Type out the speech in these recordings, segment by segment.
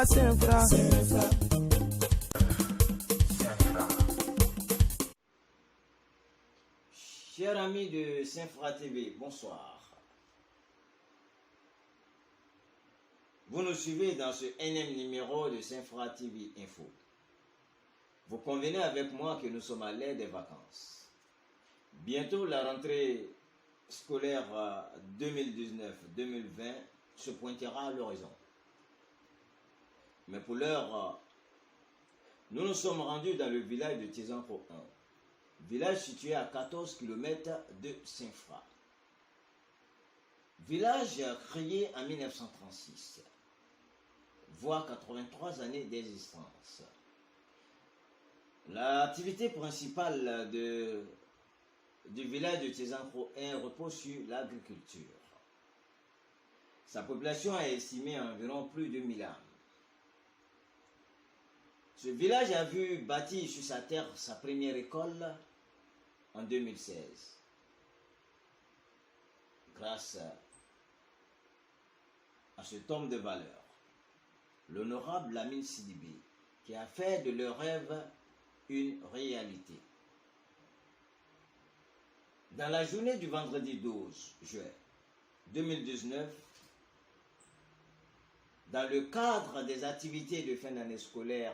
Saint-Fra, Saint-Fra. Chers amis de Saint-Fra TV, bonsoir. Vous nous suivez dans ce énième numéro de Saint-Fra TV Info. Vous convenez avec moi que nous sommes à l'ère des vacances. Bientôt la rentrée scolaire 2019-2020 se pointera à l'horizon. Mais pour l'heure, nous nous sommes rendus dans le village de Tiezankro 1, village situé à 14 km de Saint-Fra. Village créé en 1936, voire 83 années d'existence. L'activité principale du village de Tiezankro 1 repose sur l'agriculture. Sa population est estimée à environ plus de 1000 âmes. Ce village a vu bâtir sur sa terre sa première école en 2016. Grâce à cet homme de valeur, l'honorable Lamine Sidibé, qui a fait de leur rêve une réalité. Dans la journée du vendredi 12 juin 2019, dans le cadre des activités de fin d'année scolaire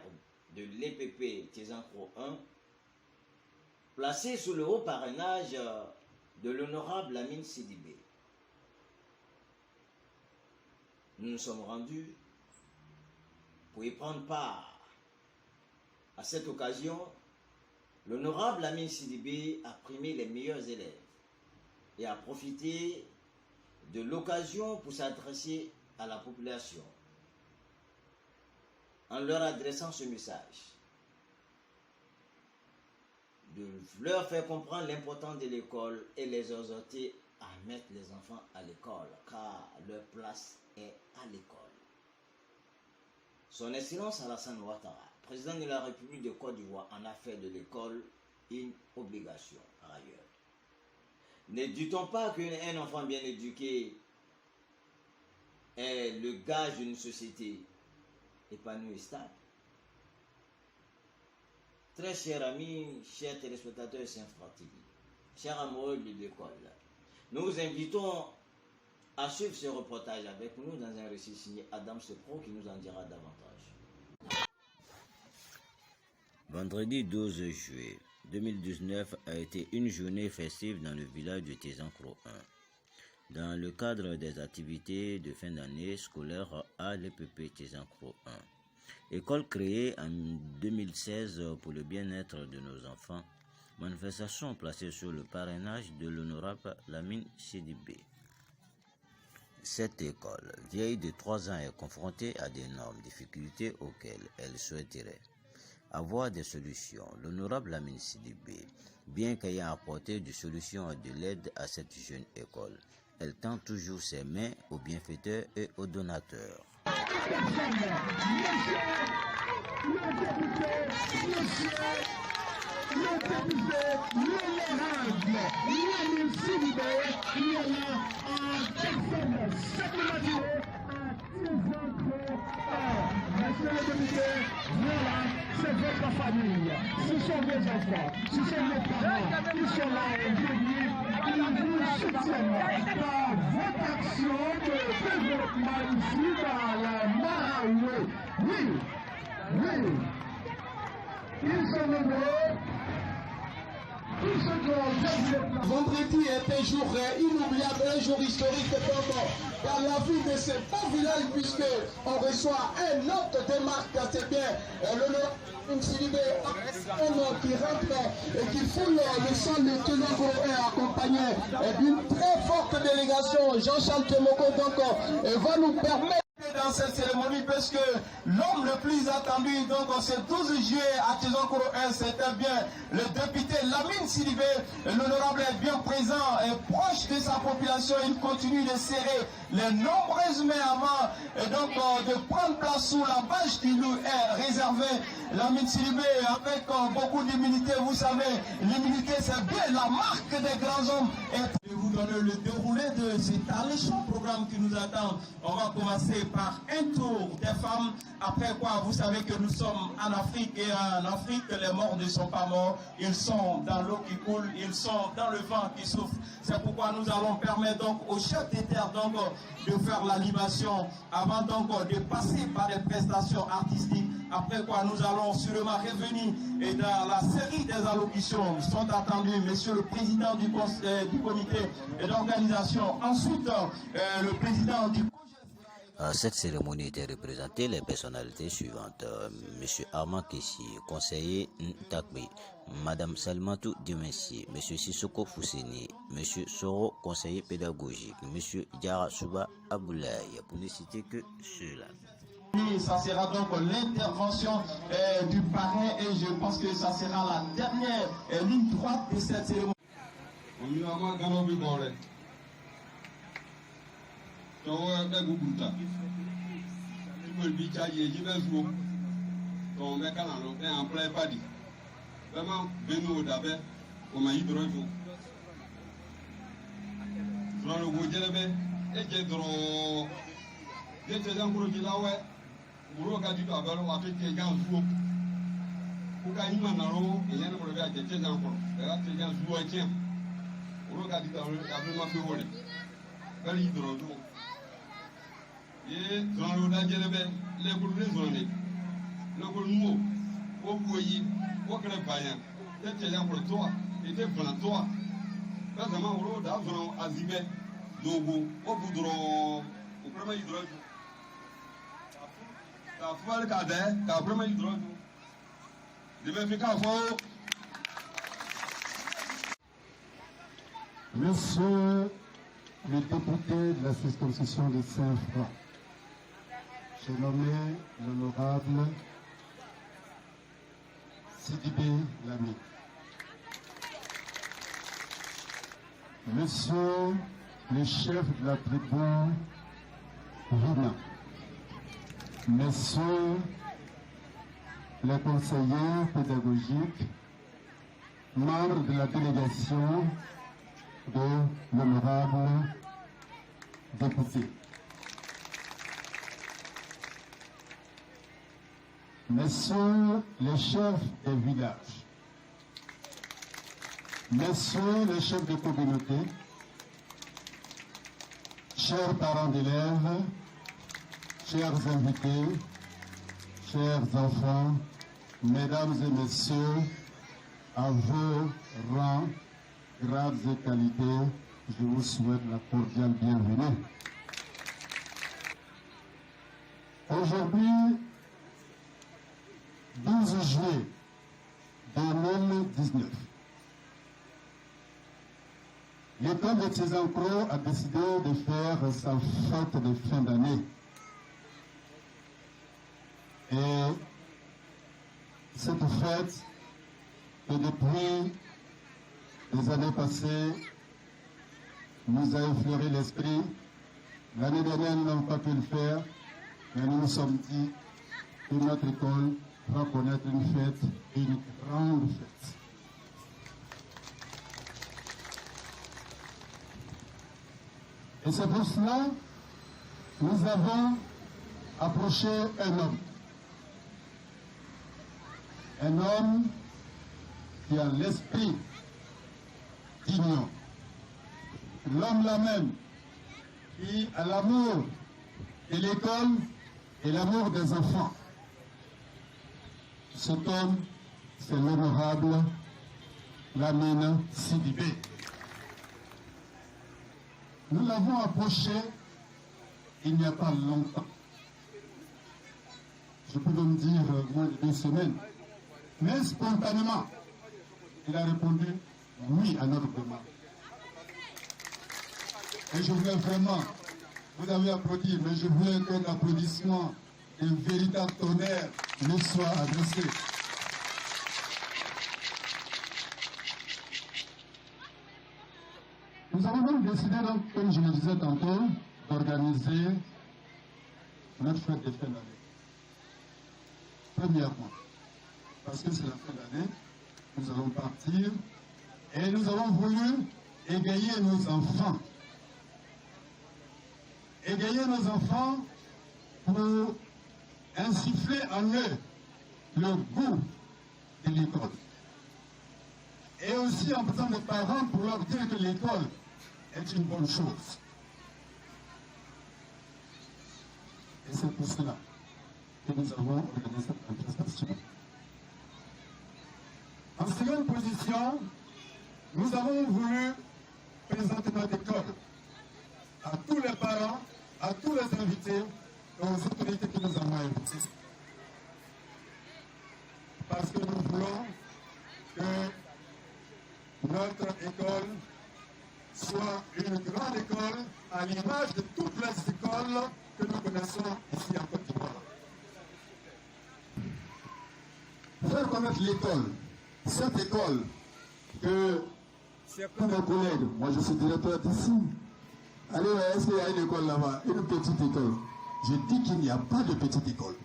de l'EPP Tiezankro 1, placé sous le haut parrainage de l'honorable Lamine Sidibé, nous nous sommes rendus pour y prendre part. À cette occasion, l'honorable Lamine Sidibé a primé les meilleurs élèves et a profité de l'occasion pour s'adresser à la population en leur adressant ce message, de leur faire comprendre l'importance de l'école et les exhorter à mettre les enfants à l'école, car leur place est à l'école. Son Excellence Alassane Ouattara, président de la République de Côte d'Ivoire, en a fait de l'école une obligation par ailleurs. Ne doutons pas qu'un enfant bien éduqué est le gage d'une société épanouie et stable. Très chers amis, chers téléspectateurs de Saint-Fra TV, chers amoureux de l'école, nous vous invitons à suivre ce reportage avec nous dans un récit signé Adam Sepro qui nous en dira davantage. Vendredi 12 juillet 2019 a été une journée festive dans le village de Tiezankro 1. Dans le cadre des activités de fin d'année scolaire à l'EPP Tiezankro 1. École créée en 2016 pour le bien-être de nos enfants, manifestation placée sur le parrainage de l'honorable Lamine Sidibé. Cette école, vieille de 3 ans, est confrontée à d'énormes difficultés auxquelles elle souhaiterait avoir des solutions. L'honorable Lamine Sidibé, bien qu'ayant apporté des solutions et de l'aide à cette jeune école, elle tend toujours ses mains aux bienfaiteurs et aux donateurs. Voilà, c'est votre famille, ce sont vos enfants, ce sont vos parents, ils sont là aujourd'hui, ils vous soutiennent par votre action de développement ici dans la Maraoué. Oui, ils sont nombreux. Vendredi est un jour inoubliable, un jour historique dans la vie de ce beau village, puisque on reçoit un autre démarque, c'est bien l'honorable Sidibé, un homme qui rentre et qui foule le sol de Tiezankro accompagné d'une très forte délégation. Jean-Charles Temoko donc va nous permettre dans cette cérémonie, parce que l'homme le plus attendu, donc ce 12 juillet à Tiezankro 1, c'était bien le député Lamine Sidibé. L'honorable est bien présent et proche de sa population. Il continue de serrer les nombreuses mains avant de prendre place sous la bâche qui nous est réservée. La Mitsilibé avec beaucoup d'humilité, vous savez, l'humilité c'est bien la marque des grands hommes. Et je vais vous donner le déroulé de cet alléchant programme qui nous attend. On va commencer par un tour des femmes, après quoi vous savez que nous sommes en Afrique et en Afrique les morts ne sont pas morts, ils sont dans l'eau qui coule, ils sont dans le vent qui souffle. C'est pourquoi nous allons permettre donc au chef des terres de faire l'animation avant de passer par des prestations artistiques. Après quoi nous allons sûrement revenir et dans la série des allocutions sont attendus monsieur le président du comité d'organisation, ensuite le président du À cette cérémonie étaient représentées les personnalités suivantes. Monsieur Armand Kessi, conseiller Ntakbe, Madame Salmatou Dimensi, Monsieur Sissoko Fousseni, Monsieur Soro, conseiller pédagogique, Monsieur Diara Souba Aboulaye, pour ne citer que ceux-là. Ça sera donc l'intervention du parrain et je pense que ça sera la dernière ligne droite de cette cérémonie. Monsieur le député de la circonscription de Saint-Franc, j'ai nommé l'honorable Sidibé Lamy. Monsieur le chef de la tribu Vina, Messieurs les conseillers pédagogiques, membres de la délégation de l'honorable député. Messieurs les chefs des villages, Messieurs les chefs de communauté, chers parents d'élèves, chers invités, chers enfants, mesdames et messieurs, à vos rangs, grades et qualités, je vous souhaite la cordiale bienvenue. Aujourd'hui, 12 juillet 2019, l'école de Tsezankro a décidé de faire sa fête de fin d'année. Et cette fête, que depuis les années passées, nous a effleuré l'esprit. L'année dernière, nous n'avons pas pu le faire, mais nous nous sommes dit que notre école va connaître une fête, une grande fête. Et c'est pour cela que nous avons approché un homme. Un homme qui a l'esprit d'union. L'homme là même qui a l'amour de l'école et l'amour des enfants. Cet homme, c'est l'honorable Lamine Sidibé. Nous l'avons approché il n'y a pas longtemps. Je peux même dire moins de 2 semaines. Mais spontanément, il a répondu oui à notre demande. Et je voulais vraiment, vous avez applaudi, mais je voulais qu'un applaudissement, un véritable tonnerre nous soit adressé. Nous avons donc décidé, donc, comme je le disais tantôt, d'organiser notre fête de fin d'année. Premièrement, parce que c'est la fin d'année, nous allons partir et nous avons voulu égayer nos enfants. Égayer nos enfants pour insuffler en eux le goût de l'école. Et aussi en faisant des parents pour leur dire que l'école est une bonne chose. Et c'est pour cela que nous avons organisé cette manifestation. En seconde position, nous avons voulu présenter notre école à tous les parents, à tous les invités et aux autorités qui nous ont invités. Parce que nous voulons que notre école soit une grande école à l'image de toutes les écoles que nous connaissons ici en Côte d'Ivoire. Faire connaître l'école, cette école que tous mes collègues, moi je suis directeur d'ici. Allez, est-ce qu'il y a une école là-bas, une petite école? Je dis qu'il n'y a pas de petite école.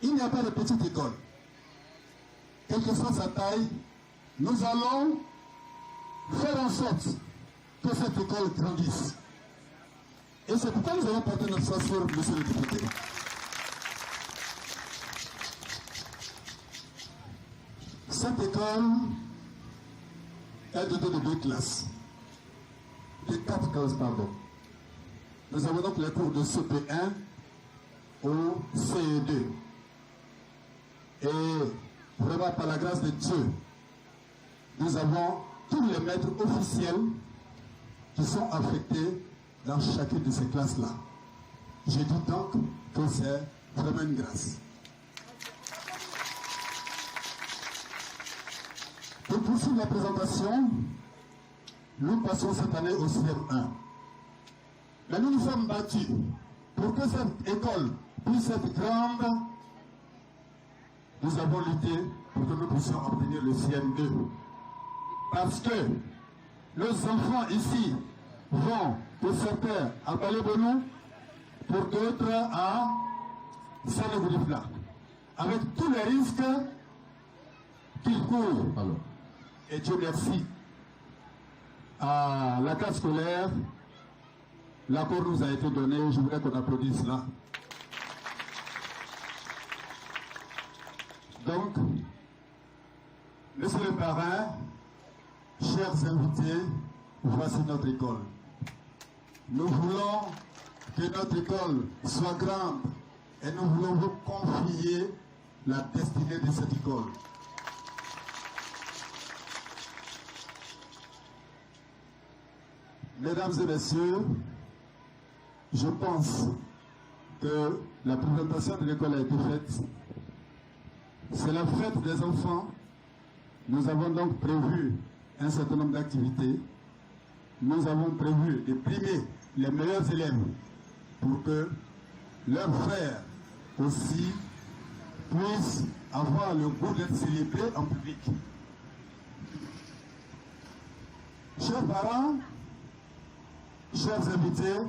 Il n'y a pas de petite école. Quelle que soit sa taille, nous allons faire en sorte que cette école grandisse. Et c'est pourquoi nous allons porter notre choix sur monsieur le député. Cette école est dotée de 2 classes. De 4 classes, pardon. Nous avons donc les cours de CP1 au CE2. Et vraiment, par la grâce de Dieu, nous avons tous les maîtres officiels qui sont affectés dans chacune de ces classes-là. Je dis donc que c'est vraiment une grâce. Pour poursuivre la présentation, nous passons cette année au CM1. Mais nous nous sommes battus pour que cette école puisse être grande. Nous avons lutté pour que nous puissions obtenir le CM2. Parce que nos enfants ici vont, pour certains, à Balé-Bonou, pour d'autres à Saint-Goudifla, avec tous les risques qu'ils courent. Et Dieu merci, à la carte scolaire, l'accord nous a été donné. Je voudrais qu'on applaudisse cela. Donc, monsieur le parrain, chers invités, voici notre école. Nous voulons que notre école soit grande et nous voulons vous confier la destinée de cette école. Mesdames et messieurs, je pense que la présentation de l'école a été faite. C'est la fête des enfants. Nous avons donc prévu un certain nombre d'activités. Nous avons prévu de primer les meilleurs élèves pour que leurs frères aussi puissent avoir le goût d'être célébrés en public. Chers parents, chers invités,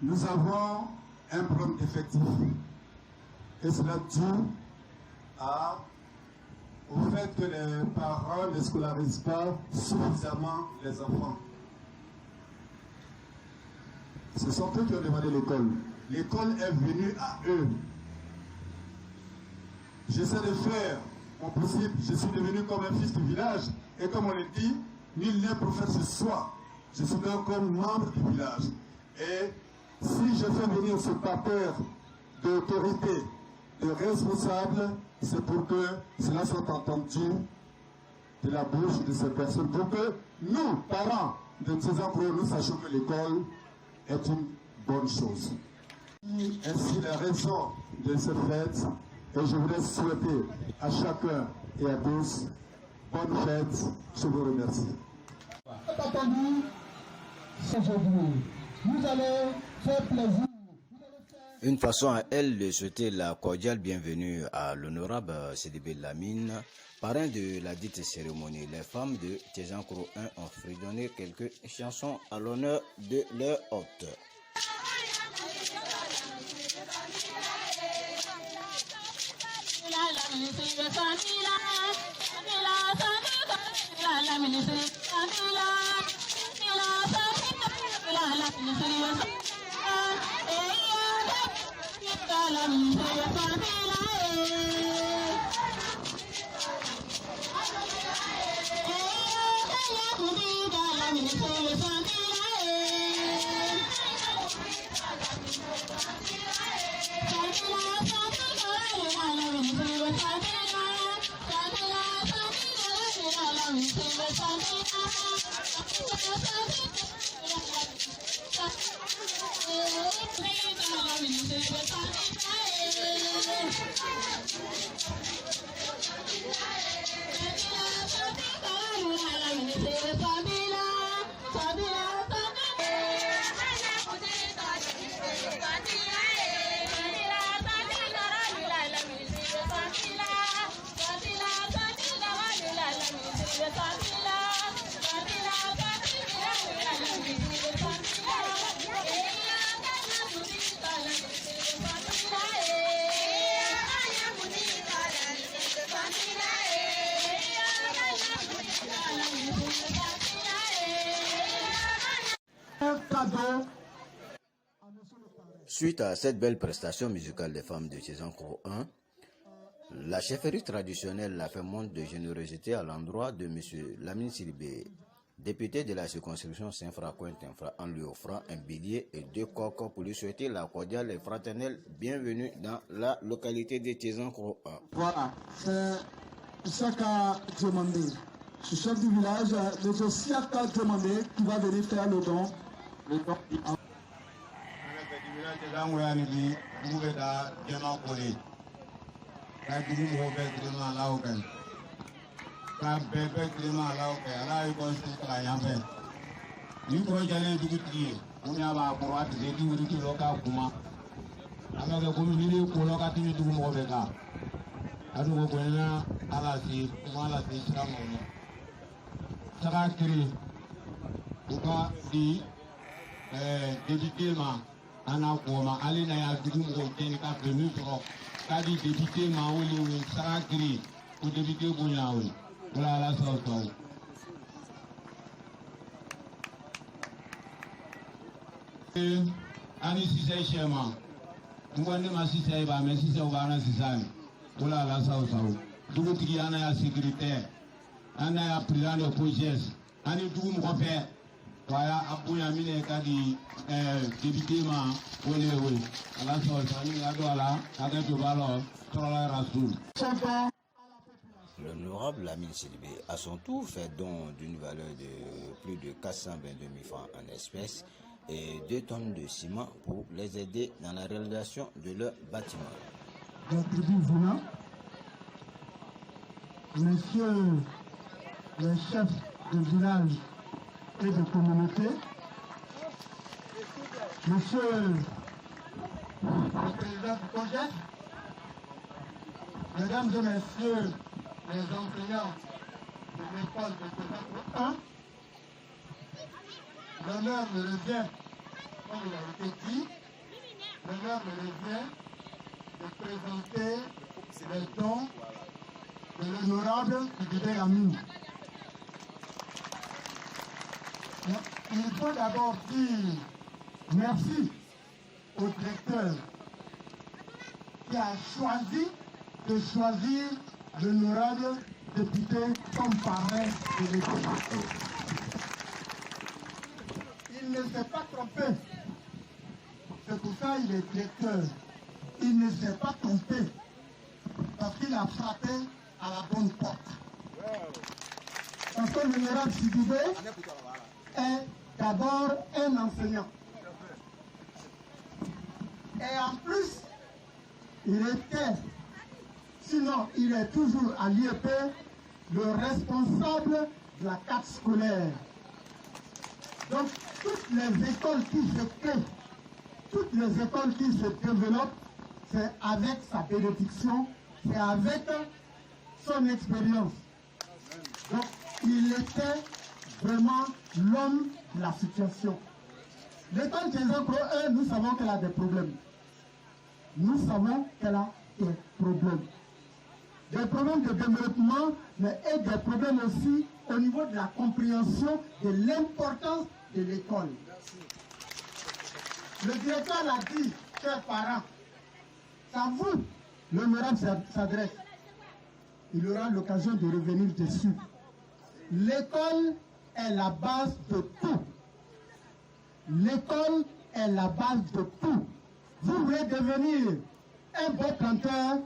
nous avons un problème d'effectifs. Et cela dû au fait que les parents ne scolarisent pas suffisamment les enfants. Ce sont eux qui ont demandé l'école. L'école est venue à eux. J'essaie de faire mon possible. Je suis devenu comme un fils du village. Et comme on le dit, nul n'est prophète ce soir. Je suis donc comme membre du village. Et si je fais venir ce parterre d'autorité, de responsables, c'est pour que cela soit entendu de la bouche de ces personnes, pour que nous, parents de ces enfants, nous sachions que l'école est une bonne chose. Ainsi la raison de cette fête, et je voudrais souhaiter à chacun et à tous bonne fête. Je vous remercie. Attendu, aujourd'hui, vous allez faire plaisir, vous allez faire Une façon à elle de souhaiter la cordiale bienvenue à l'honorable Sidibé Lamine, parrain de la dite cérémonie. Les femmes de Tézankro 1 ont fredonné quelques chansons à l'honneur de leur hôte. Suite à cette belle prestation musicale des femmes de Tézankro 1, la chefferie traditionnelle a fait montre de générosité à l'endroit de M. Lamine Sidibé, député de la circonscription Saint-Fra-Cointinfra, en lui offrant un billet et 2 coques pour lui souhaiter la cordiale et fraternelle bienvenue dans la localité de Tézankro 1. Voilà, c'est Saka demandé. Ce chef du village, le Siaka demandé, qui va venir faire le don. Ana koma ali na ya dugu mo ken ka prenu tro kadi député ma woli sakri ko député ko nyawi wala la so ani sise chema ngwande ma sise ba me sise o bana sisani wala la so dugu tigi ana ya sécurité ana ya président de police ani dugu mo ko fe waya abuya mine kadi député ma wole ala so sani ado ala aga to balo tola rasoul. L'honorable Lamine Sidibé à son tour fait don d'une valeur de plus de 422 000 francs en espèces et 2 tonnes de ciment pour les aider dans la réalisation de leur bâtiment. Monsieur le chef de village et de communauté, monsieur le président du projet, mesdames et messieurs les enseignants de l'école de Tézankro 1, l'honneur me revient, comme il a été dit, l'honneur me revient de présenter les dons de l'honorable Sidibé Lamine. Il faut d'abord dire merci au directeur qui a choisi de choisir l'honorable député comme parrain de l'école. Il ne s'est pas trompé. C'est pour ça qu'il est directeur. Il ne s'est pas trompé parce qu'il a frappé à la bonne porte. Parce que l'honorable Sidibé est d'abord un enseignant. Et en plus, il était, sinon il est toujours à l'IEP, le responsable de la carte scolaire. Donc toutes les écoles qui se créent toutes les écoles qui se développent, c'est avec sa bénédiction, c'est avec son expérience. Donc, il était vraiment l'homme de la situation. L'école Tiezankro 1, nous savons qu'elle a des problèmes. Nous savons qu'elle a des problèmes. Des problèmes de développement, mais et des problèmes aussi au niveau de la compréhension de l'importance de l'école. Le directeur l'a dit, chers parents, c'est à vous, l'honorable s'adresse. Il aura l'occasion de revenir dessus. L'école est la base de tout. L'école est la base de tout. Vous voulez devenir un bon planteur,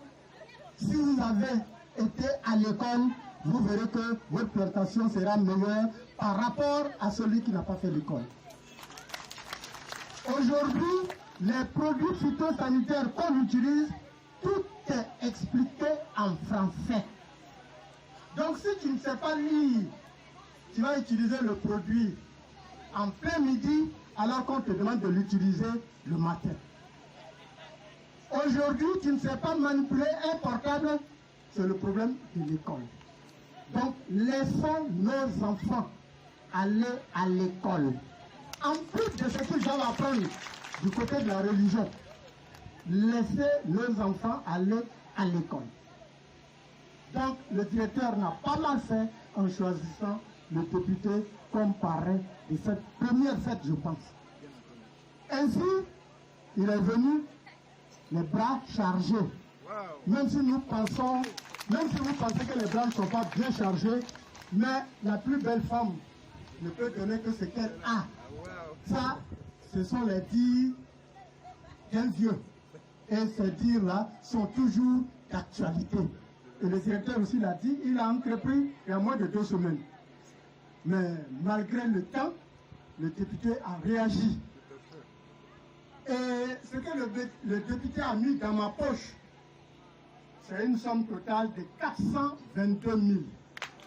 si vous avez été à l'école, vous verrez que votre plantation sera meilleure par rapport à celui qui n'a pas fait l'école. Aujourd'hui, les produits phytosanitaires qu'on utilise, tout est expliqué en français. Donc si tu ne sais pas lire, tu vas utiliser le produit en plein midi alors qu'on te demande de l'utiliser le matin. Aujourd'hui, tu ne sais pas manipuler un portable, c'est le problème de l'école. Donc, laissons nos enfants aller à l'école. En plus de ce qu'ils doivent apprendre du côté de la religion, laissez nos enfants aller à l'école. Donc, le directeur n'a pas mal fait en choisissant le député comme parrain de cette première fête, je pense. Ainsi, il est venu les bras chargés. Même si nous pensons, même si vous pensez que les bras ne sont pas bien chargés, mais la plus belle femme ne peut donner que ce qu'elle a. Ça, ce sont les dires d'un Dieu. Et ces dires-là sont toujours d'actualité. Et le directeur aussi l'a dit, il a entrepris il y a moins de 2 semaines. Mais malgré le temps, le député a réagi. Et ce que le député a mis dans ma poche, c'est une somme totale de 422 000.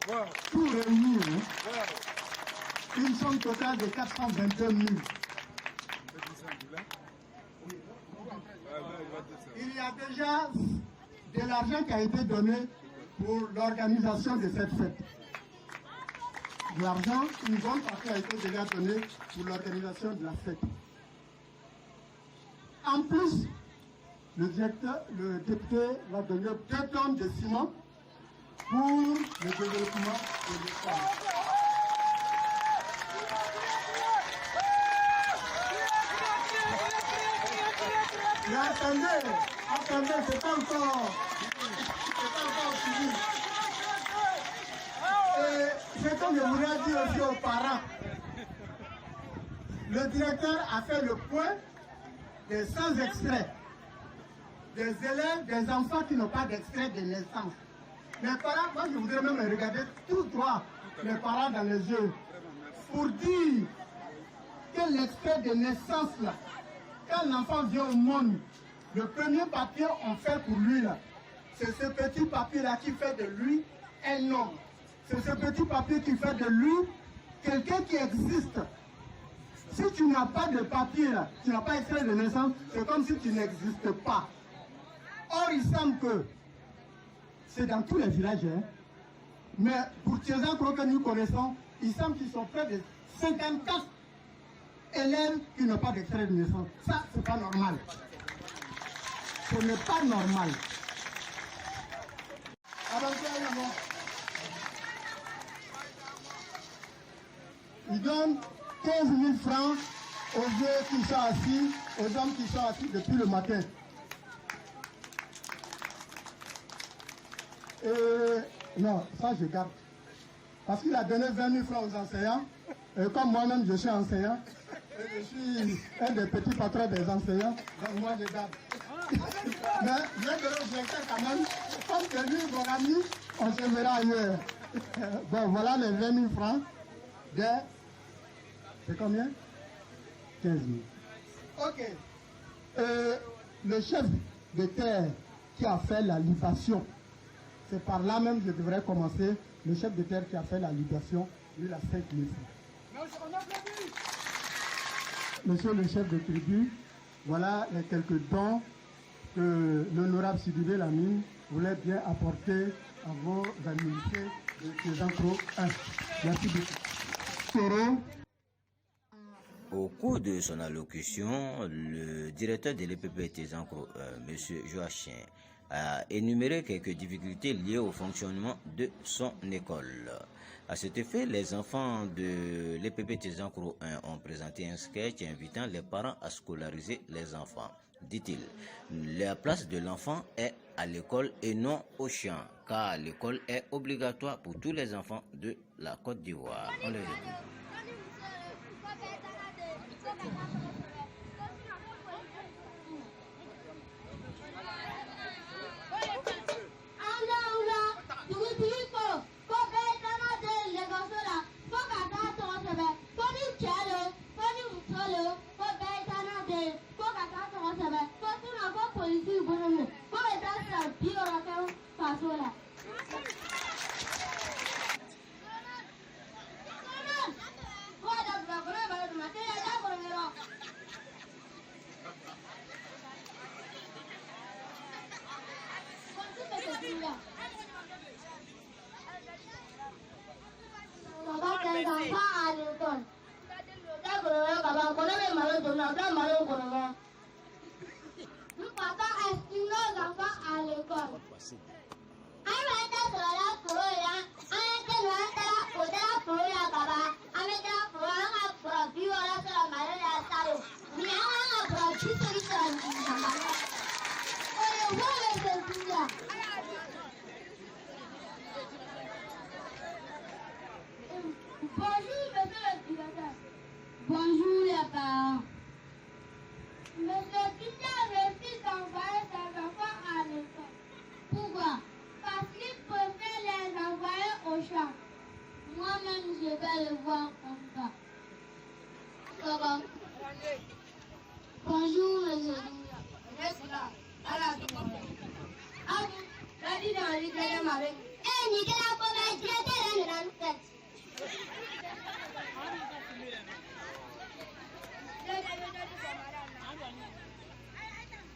Wow. Tout réuni, hein? Wow. Une somme totale de 422 000. Il y a déjà de l'argent qui a été donné pour l'organisation de cette fête. L'argent, une bonne partie a été déjà donnée pour l'organisation de la fête. En plus, le député va donner 2 tonnes de ciment pour le développement de l'école. Mais attendez, c'est pas encore fini. Et c'est comme je voudrais dire aussi aux parents. Le directeur a fait le point des sans extraits, des élèves, des enfants qui n'ont pas d'extrait de naissance. Les parents, moi je voudrais même regarder tous droit les parents dans les yeux pour dire que l'extrait de naissance là, quand l'enfant vient au monde, le premier papier on fait pour lui là, c'est ce petit papier là qui fait de lui un nom. C'est ce petit papier qui fait de lui quelqu'un qui existe. Si tu n'as pas de papier, là, tu n'as pas extrait de naissance, c'est comme si tu n'existes pas. Or, il semble que c'est dans tous les villages, hein, mais pour Tiezankro que nous connaissons, il semble qu'ils sont près de 54 élèves qui n'ont pas d'extrait de naissance. Ça, c'est pas normal. Ce n'est pas normal. Il donne 15 000 francs aux vieux qui sont assis, aux hommes qui sont assis depuis le matin. Et non, ça je garde. Parce qu'il a donné 20 000 francs aux enseignants. Et comme moi-même je suis enseignant, et je suis un des petits patrons des enseignants, donc moi je garde. Mais je vais donner au directeur quand même. Comme c'est lui, mon ami, on se verra ailleurs. Bon, voilà les 20 000 francs de... C'est combien? 15 000. Ok. Le chef de terre qui a fait la libation, c'est par là même que je devrais commencer. Le chef de terre qui a fait la libation, lui, il a 5 000 francs. Monsieur le chef de tribu, Voilà les quelques dons que l'honorable Sidibé Lamine voulait bien apporter à vos administrés de Tézancro 1. Merci beaucoup. Au cours de son allocution, le directeur de l'EPP Tézancro 1, M. Joachim, a énuméré quelques difficultés liées au fonctionnement de son école. À cet effet, les enfants de l'EPP Tézancro 1 ont présenté un sketch invitant les parents à scolariser les enfants. Dit-il, la place de l'enfant est à l'école et non au champ, car l'école est obligatoire pour tous les enfants de la Côte d'Ivoire. On les écoute.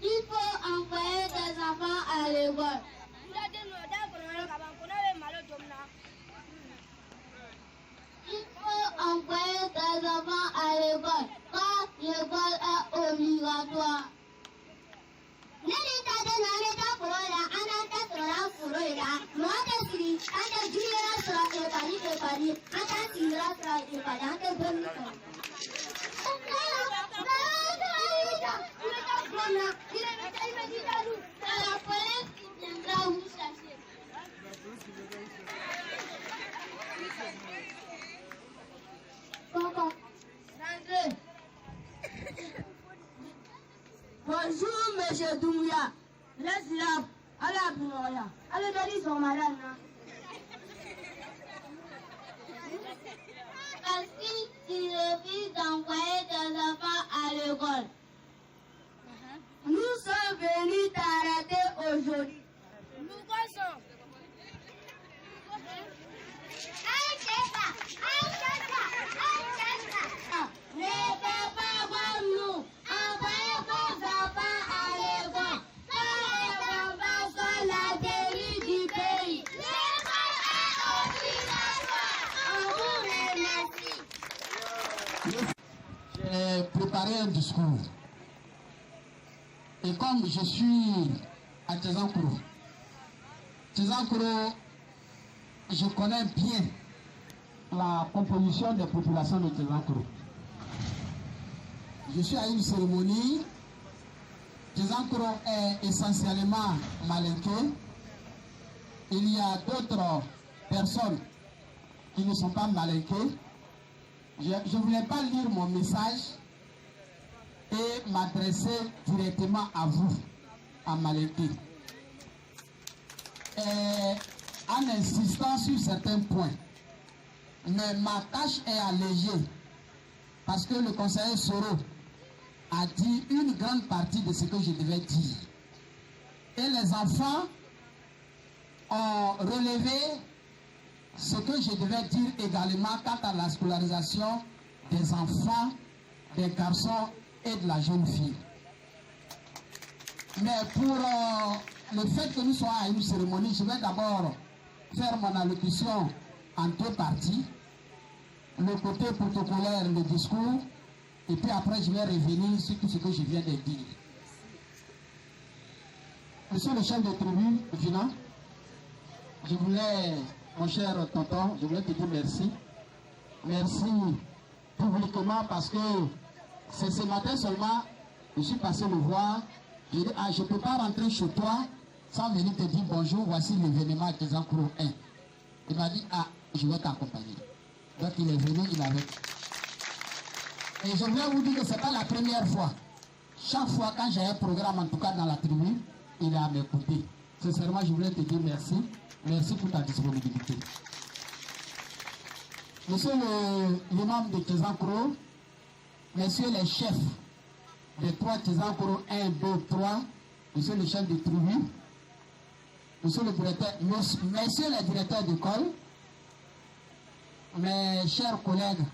Il faut envoyer des enfants à l'école. Il faut envoyer des enfants à l'école, car l'école est obligatoire. Bonjour, monsieur Doumbouya. Laisse là. Allez à Bounoria. Allez, donner son malade. Parce qu'il refuse d'envoyer des enfants à l'école. Nous sommes venus t'arrêter aujourd'hui. Nous pensons. Ne fais pas comme nous. Envoyez vos enfants à l'école. Car les enfants sont la dérive du pays. L'école est obligatoire. On vous remercie. J'ai préparé un discours. Et comme je suis à Tézancro, je connais bien la composition des populations de Tézancro. Je suis à une cérémonie. Tézancro est essentiellement malinqué. Il y a d'autres personnes qui ne sont pas malinquées. Je ne voulais pas lire mon message et m'adresser directement à vous, à Malinké. En insistant sur certains points. Mais ma tâche est allégée parce que le conseiller Soro a dit une grande partie de ce que je devais dire. Et les enfants ont relevé ce que je devais dire également quant à la scolarisation des enfants, des garçons et de la jeune fille. Mais pour le fait que nous soyons à une cérémonie, je vais d'abord faire mon allocution en deux parties. Le côté protocolaire, le discours, et puis après je vais revenir sur tout ce que je viens de dire. Monsieur le chef de tribu, Finan, je voulais, mon cher tonton, je voulais te dire merci. Merci publiquement parce que c'est ce matin seulement, je suis passé le voir. Je dis, je ne peux pas rentrer chez toi sans venir te dire bonjour, voici l'événement des Encros 1. Il m'a dit, je vais t'accompagner. Donc il est venu, il avait. Et je voulais vous dire que ce n'est pas la première fois. Chaque fois quand j'ai un programme, en tout cas dans la tribu, il est à mes côtés. Sincèrement, je voulais te dire merci. Merci pour ta disponibilité. Monsieur l'imam de Tchezankro, messieurs les chefs des 3 Tchezankro 1, 2, 3, monsieur le chef de tribu, monsieur le directeur, messieurs les directeurs d'école, mes chers collègues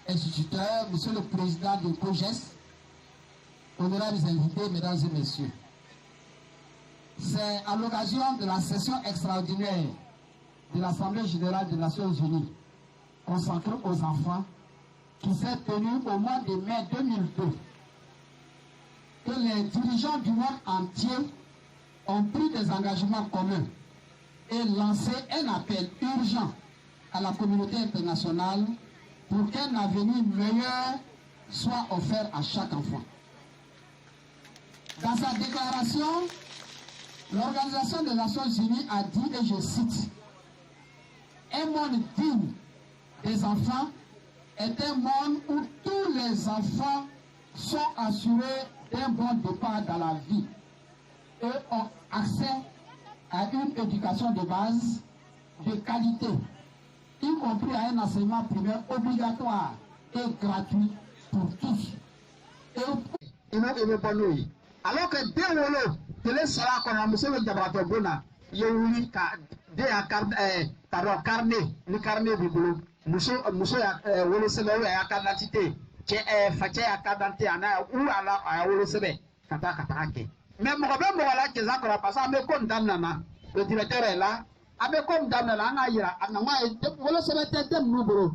instituteurs, monsieur le président de COGES, honorables invités, mesdames et messieurs. C'est à l'occasion de la session extraordinaire de l'Assemblée générale des Nations unies consacrée aux enfants qui s'est tenue au mois de mai 2002 que les dirigeants du monde entier ont pris des engagements communs et lancé un appel urgent à la communauté internationale pour qu'un avenir meilleur soit offert à chaque enfant. Dans sa déclaration, l'Organisation des Nations Unies a dit, et je cite, « Un monde digne des enfants est un monde où tous les enfants sont assurés d'un bon départ dans la vie et ont accès à une éducation de base de qualité, y compris à un enseignement primaire obligatoire et gratuit pour tous. » Alors que dès Wolo, télé sera qu'on a monsieur le Diabrato Bona, Youli, carnet, le carnet du boulot, monsieur Wolo Sebe, à carnatité, qui est fatigué à carnatité, ou à Wolo Sebe, Katakatake. Mais mon problème, voilà, que ça va passer, mais comme Damnana, le directeur est là, avec comme Damnana, Wolo Sebe, tête Noubro,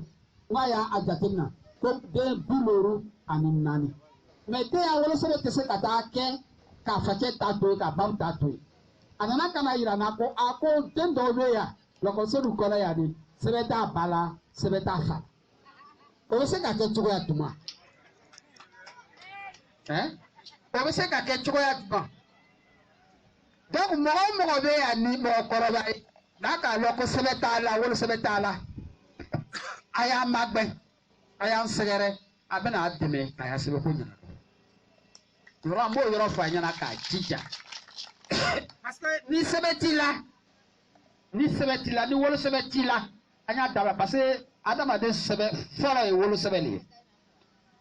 Waya Adjatina, comme des Boulourou, Aminani. Mais dès à Wolo Sebe, que c'est Katake, ka fake tato ka bam tato anana kana ira na ko ako tendo ya loko so du kola ya ni sebeta bala sebeta fa o se ka ke chuko ya tuma o se ka ke chuko ya tuma donc mo be ya ni mo koroba na ka loko sebeta la wolo sebeta la aya magbe aya nsegere abena ateme aya sebe ko nyina Rambo yoro fanya ka chicha parce que ni sebetila ni wolo sebetila anya daba parce que adama de sebe fora e wolo sebele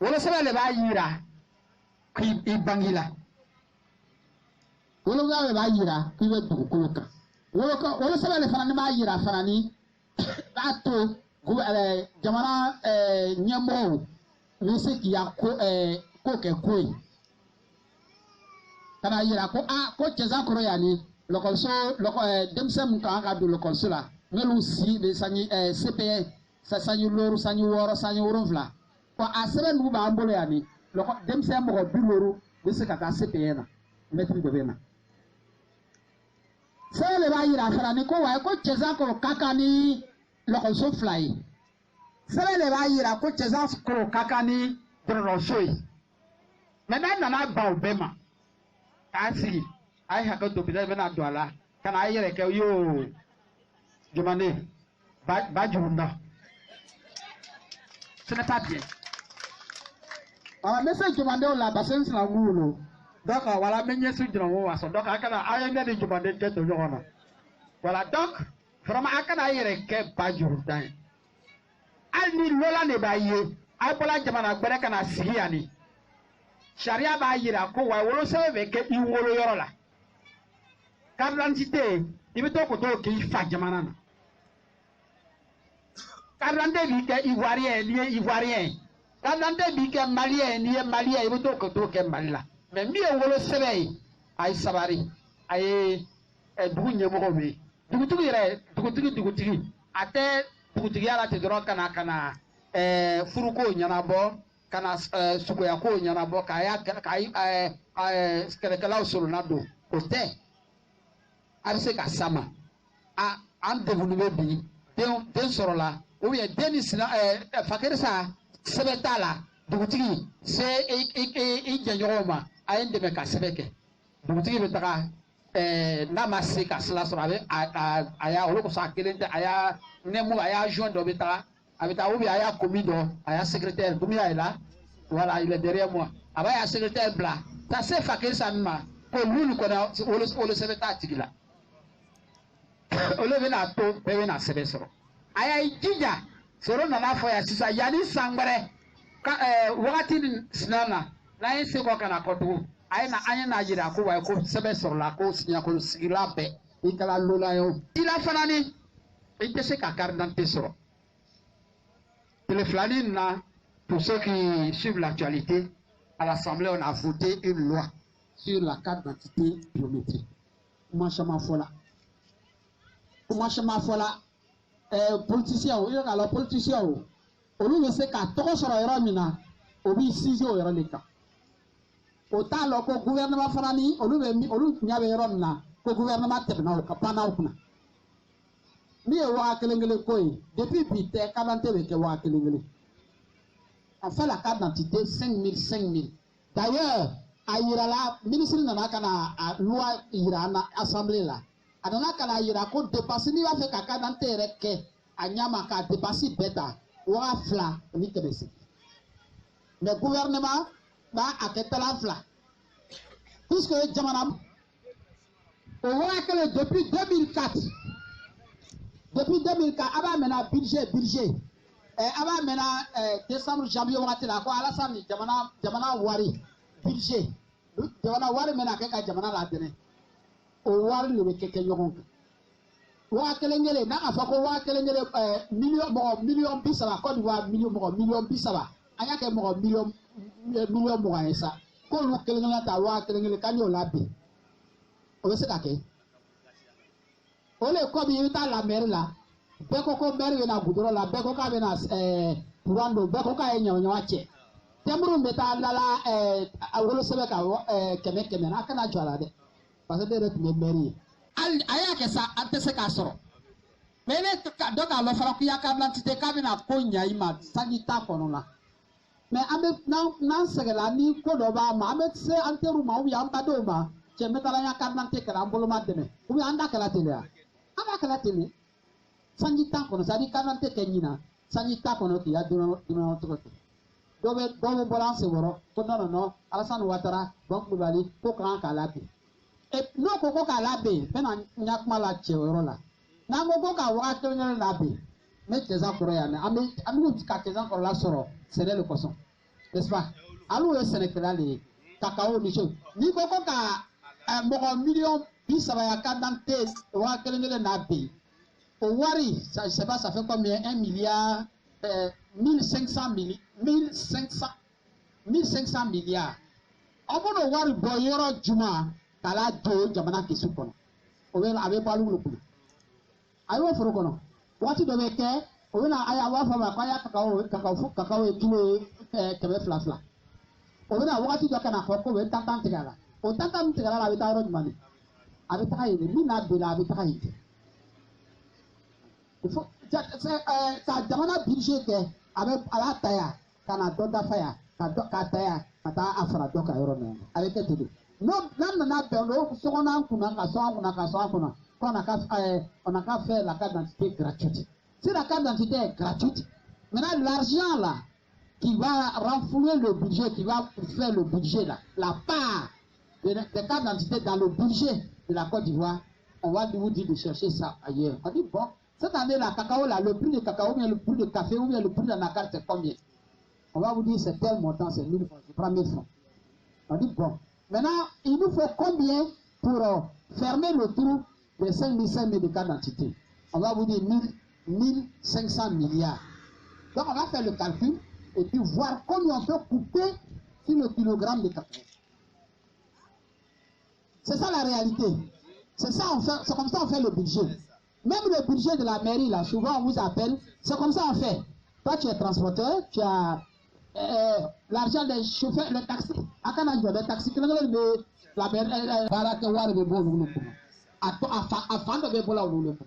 ba yira ki ibangila wolo ga ba yira ki be du koloka wolo sebele fana ni ba yira fana ni ato jamana nyemo ni se ki ya ko ke koi kana yira ko ko Tchezankro yani lokolso demsem kan ka du lokolso la ngelu si de sanyi CPE sa sanyi loru sanyi woro sanyi woronfla ko asere nu ba ambolo yani loko demsem mo du loru de se kata CPE na metri de bena sele ba yira fara ni ko wa ko Tchezankro kakani lokolso fly sele ba yira ko Tchezankro kakani drosoi mena na ba obema Asi, ai haka to bida bena doala kana ayere ke yo jumane ba jumna ce n'est pas bien mais c'est jumane la basen na ngulo donc voilà menye su jumane wa so donc akana ayene de jumane ke to yona voilà donc vraiment akana ayere ke ba jumna alni lola ne ba ye ay bola jamana gbere kana siyani Sharia ba yira ko wa wolo sebe ke I wolo yoro la carte d'identité ibi to ko to ki fa jamana na carte d'identité bi ke ivoirien carte d'identité bi ke malien ibi to ko to ke malila mais mi wolo sebe ay sabari ay dugu ɲɛmɔgɔ bɛ dugutigi yɛrɛ dugutigi a tɛ dugutigiya la ten dɔrɔn kana furuko ɲɛnabɔ kana suguya ko ɲɛnabɔ ka kɛlɛkɛlaw solonna don o tɛ a bɛ se ka s'a ma an degunnen bɛ bi den sɔrɔla den ni fakɛri sa sɛbɛn t'a la dugutigi se i jɛɲɔgɔnw ma a ye n dɛmɛ ka sɛbɛn kɛ dugutigi bɛ taga n'a ma se ka sira sɔrɔ a y'a olu kosɔn a kelen tɛ a y'a ɲɛmɔgɔ a y'a zɔn dɔ bɛ taga a bɛ taa ou bien a y'a komi dɔ a y'a secrétaire komi y'a la voilà il est derrière moi a b'a y'a secrétaire bila ta se fakɛri sa min ma ko l'ulu kɔni olu sɛbɛn t'a tigi la olu bɛna to bɛɛ bɛna sɛbɛn sɔrɔ a y'a jija sɔrɔ nana fɔ yan sisan yanni san wɛrɛ wagati nin sina na n'an ye se kɔ ka na kɔ tugun a ye na an ye n'a yira ko wa ko sɛbɛn sɔrɔla ko siɲɛkolo sigila bɛɛ i kɛra lola ye o i la fana ni i tɛ se ka carte d'identité sɔrɔ tile filanin na pour ceux qui suivent l'actualité à l'Assemblée on a voté une loi sur la carte d'identité biométrique kuma caman fɔla politicien o i bɛ k'a lɔ politicien o olu bɛ se ka tɔgɔ sɔrɔ yɔrɔ min na o b'i sinsin o yɔrɔ de kan o t'a lɔ ko gouvernement fana ni olu ɲɛ bɛ yɔrɔ min na ko gouvernement tɛmɛna o ka panna o kunna min ye 1000 ko ye depuis bi tɛ carte d'identité bɛ kɛ 1000 on fait la carte d'identité 5000 d'ailleurs a yirala ministre nana ka na a loi yira an na assemblée la a nana ka na yira ko dépense n'i b'a fɛ ka carte d'identité yɛrɛ kɛ a ɲɛ ma ka dépense bɛɛ ta 200 ni 800 mais gouvernement b'a a kɛ 200 puisque jamana o 1000 depuis 2004 a b'a mɛnna budget a b'a mɛnna décembre janvier wagati la ko Alassane jamana wari budget jamana wari mɛna kɛ ka jamana ladɛnɛ o wari de bɛ kɛ ɲɔgɔn kan 1000 n'a ka fɔ ko 1000 miliyɔn 30 Côte d'Ivoire miliyɔn 30 an y'a kɛ miliyɔn 20 ye sa k'olu kelen ta 1000 k'an y'o labɛn o bɛ se ka kɛ o le kɔ bi i bɛ taa la mairie la bɛɛ ko maire bɛna goudron la bɛɛ ko k'a bɛna courant don bɛɛ ko k'a ye ɲamanɲaman cɛ tɛmuru bɛ taa lala a wolosɛbɛn ka 100 n'a kana jɔ a la dɛ parce que ne yɛrɛ tun ye maire ye a y'a kɛ sa an tɛ se k'a sɔrɔ mais ne dɔ k'a lɔ fana k'i ya carte d'identité k'a bɛna ko ɲa i ma sanji t'a kɔnɔ la mais an bɛ n'an sɛgɛnna ni ko dɔ b'a ma an bɛ se an teriw ma ou bien an badenw ma cɛ n bɛ taa n ya carte d'identité kɛra an bolo ma dɛmɛ ou bien an da kɛra ten de wa an b'a kɛra ten de sanji t'a kɔnɔ c'est à dire carte d'identité kɛ ɲinan sanji t'a kɔnɔ k'i ya dunan tɔgɔ kɛ dɔw bɛ bɔra an senkɔrɔ ko non Alassane Ouattara Ban Kulibali ko kan k'a labɛn n'o ko k'a labɛn n bɛna n ka kuma la cɛ o yɔrɔ la n'an ko ka 1000 labɛn n bɛ cɛsan kɔrɔ yan dɛ an bɛ ka cɛsan kɔrɔla sɔrɔ sɛnɛ de kosɔn n'est-ce pas olu ye sɛnɛkɛla de ye cacao ni chose n'i ko ka mɔgɔ miliyɔn 30 ya carte d'identité 1000 labɛn o wari ça fait combien 1 milliard 1500 milliards aw b'o wari bɔ yɔrɔ juma k'a la don jamana kɛsu kɔnɔ o bɛ a bɛ bɔ alu kɔnɔ a y'o foro kɔnɔ waati dɔ bɛ kɛ o bɛ na a y'a b'a fɔ ma k'a y'a kakao ye kilo 200 o bɛ na waati dɔ ka na fɔ ko o bɛ tantan tigɛ a la o tantan min tigɛra la a bɛ taa yɔrɔ jumɛn de a bɛ taga yen de min n'a bɛnna a bɛ taga yen ka jamana budget kɛ a b'a ta yan ka na dɔ dafa yan k'a ta yan ka taa a fara dɔ kan yɔrɔ min a bɛ kɛ ten de n'an nana bɛn o sokɔnɔ an kunna ka sɔn an kunna qu'on n'a qu'à faire la carte d'identité gratuite. Si la carte d'identité est gratuite, maintenant l'argent là qui va renflouer le budget, qui va faire le budget là, la part des cartes d'identité dans le budget de la Côte d'Ivoire, on va vous dire de chercher ça ailleurs. On dit bon, cette année là, cacao là, le prix de cacao, ou bien le prix de café, ou bien le prix de la carte c'est combien? On va vous dire c'est tel montant, c'est 1000 francs, je prends 1000 francs. On dit bon, maintenant il nous faut combien pour fermer le trou des 5000 de cartes d'identité? On va vous dire 1500 milliards. Donc on va faire le calcul et puis voir combien on peut couper sur le kilogramme de cacao. C'est ça la réalité. C'est comme ça on fait le budget. Même le budget de la mairie, là, souvent on vous appelle, c'est comme ça on fait. Toi, tu es transporteur, tu as l'argent des chauffeurs, le taxi. À quand on le taxi, la mairie, afin de voir où le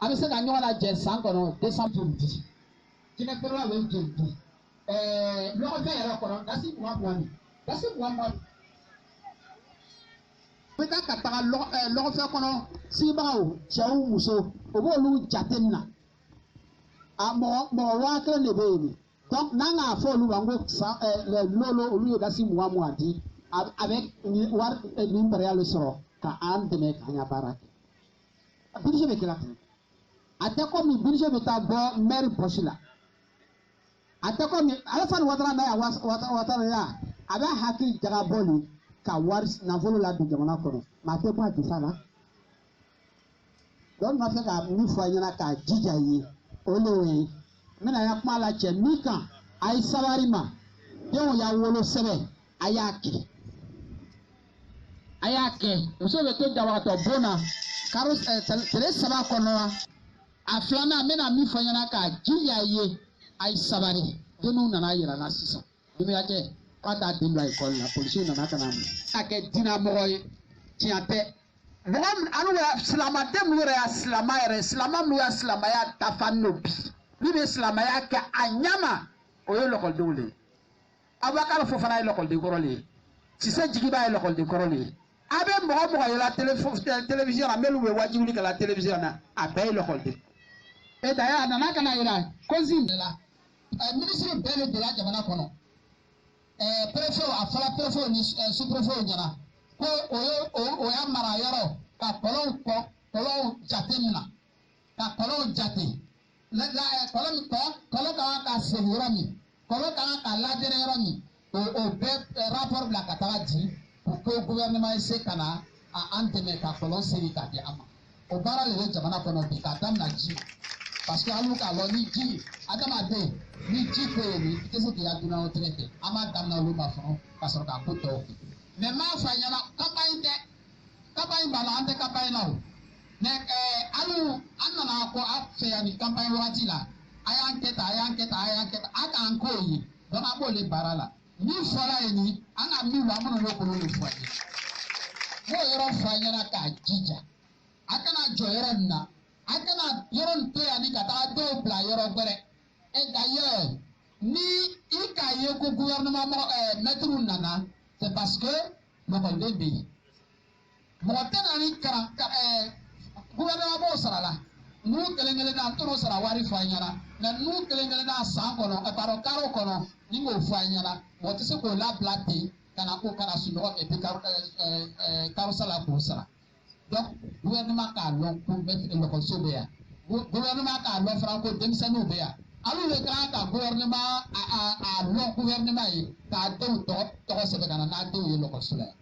avec ça, on a déjà 100 200 jours. Tu ne peux pas le dire. Le refait est encore, c'est pour moi. C'est pour moi. Peut-être qu'à le refait qu'on si bravo, Tchaou Mousso, au beau loup Jatemna. À mon water le baby. Donc, Nanga a fait le lolo au lieu d'assis moi dit avec l'impérial sera qu'à un de mes canyabarak. Budget avec la atako mi budget de ta bo mère pochila atako mi alasan wadra na wata ya aba hakil jaga boli ka waris na volo la du jamana kono ma te pa ti sala don ma fe ka mi fo nyana ka jija yi olewe mina ya kuma la che mika ai sabarima yo ya wolo sebe ayake uso be to jawa to bona karos tele saba kono a filanan mena mi fɔ ɲɛna k'a jija ye a ye sabari denw nana yira la sisan dumuyakɛ k'a t'a den bila ekɔli la polisiw nana ka na a kɛ diinɛmɔgɔ ye tiɲɛ tɛ mɔgɔ anu yɛrɛ silamaden minnu yɛrɛ y'a silama yɛrɛ silama minnu y'a silamaya dafa n'o bi min bɛ silamaya kɛ a ɲama o ye lɔkɔlidenw de ye Abubakar Fofana ye lɔkɔliden kɔrɔ de ye Sise Jigiba ye lɔkɔliden kɔrɔ de ye a bɛ mɔgɔ mɔgɔ yɛlɛ télévision na minnu bɛ wajibili kɛ la télévision na a bɛɛ ye lɔkɔliden. Et d'ailleurs, dans la Canada, Kozim de la ministre Belle de la Jamana Kono, préfet, à faire préfet, sous-préfet, Yana, Oya Marayaro, Kolon Jatemina, Kolon Jate, Kolon Kaka Sevirami, Kolon Kaka Laderami, au rapport de la Katawadi, pour que le gouvernement essaie à entemer Kolon Serika de Ama. Au bar de Jamana Kono, Katam Naji. Parce que alu ka lɔ ni ji adamaden ni ji ko ye ni i tɛ se k'i ka dunan o tigɛ kɛ an b'a daminɛ olu ma fɔlɔ ka sɔrɔ k'a ko tɔw kɛ mɛ n b'a fɔ a ɲɛna campagne tɛ campagne b'a la an tɛ campagne la o mɛ alu an nana ko a fɛ yan ni campagne wagati la a y'an kɛ tan a y'an kɛ tan a y'an kɛ tan a k'an k'o ye donc an b'o baara la min fɔra yen ni an ka min don an bɛna n'o kolo de fɔ a ye n b'o yɔrɔ fɔ a ɲɛna k'a jija a kana jɔ yɔrɔ nin na. A kana yɔrɔ to yan ni ka taa dɔw bila yɔrɔ wɛrɛ et d'ailleurs ni i k'a ye ko gouvernement maître nana c'est parce que mɔgɔden bɛ yen mɔgɔ tɛ na ni karan gouvernement b'o sara la n'u kelen-kelen na an t'o sara wari fɔ an ɲɛna mais n'u kelen-kelen na san kɔnɔ pardon karo kɔnɔ ni k'o fɔ an ɲɛna mɔgɔ tɛ se k'o labila ten ka na ko kana sunɔgɔ et puis karo sala k'o sara. Donc, gouvernement k'a lɔn ko lɔkɔliso bɛ yan gouvernement k'a lɔn fana ko denmisɛnninw bɛ yan alu de kan ka gouvernement a lɔn gouvernement ye k'a denw tɔgɔ sɛbɛn ka na n'a denw ye lɔkɔliso la yan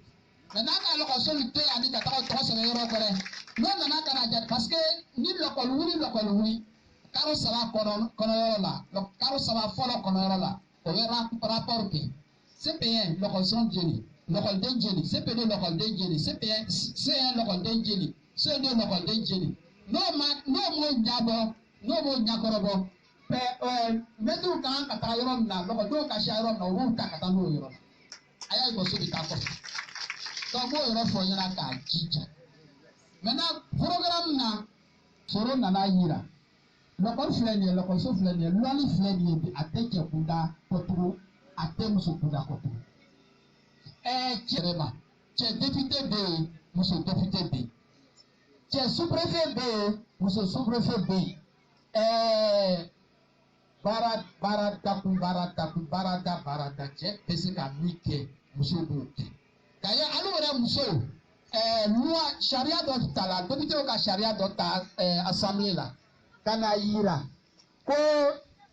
mɛ n'a ka lɔkɔliso nin to yan ni ka taga tɔgɔ sɛbɛn yɔrɔ wɛrɛ n'o nana ka na jate parce que ni lɔkɔli wuli kalo saba kɔnɔyɔrɔ la kalo saba fɔlɔ kɔnɔyɔrɔ la o bɛ rapport kɛ CPN lɔkɔliso jeli. Lɔkɔliden jeli CPD lɔkɔliden jeli CN lɔkɔliden jeli CN lɔkɔliden jeli n'o m'o ɲabɔ n'o m'o ɲakɔrɔbɔ mɛtiriw kan ka taa yɔrɔ min na lɔkɔlidenw ka se yɔrɔ min na u b'u ta ka taa n'o yɔrɔ la a y'a ekɔliso de taa kɔfɛ donc m'o yɔrɔ fɔ ɲɛna k'a jija maintenant programme na foro nana yira lɔkɔli filɛ nin ye lɔkɔliso filɛ nin ye lɔli filɛ nin ye bi a tɛ cɛ kunda kɔtugu a tɛ muso kunda kɔtugu. Cɛ député bɛ yen muso député bɛ yen cɛ sous-préfet bɛ yen muso sous-préfet bɛ yen baara da cɛ bɛ se ka min kɛ muso b'o kɛ ka ye alu yɛrɛ muso loi sariya dɔ ta la député ka sariya dɔ ta assemblée la ka na yira ko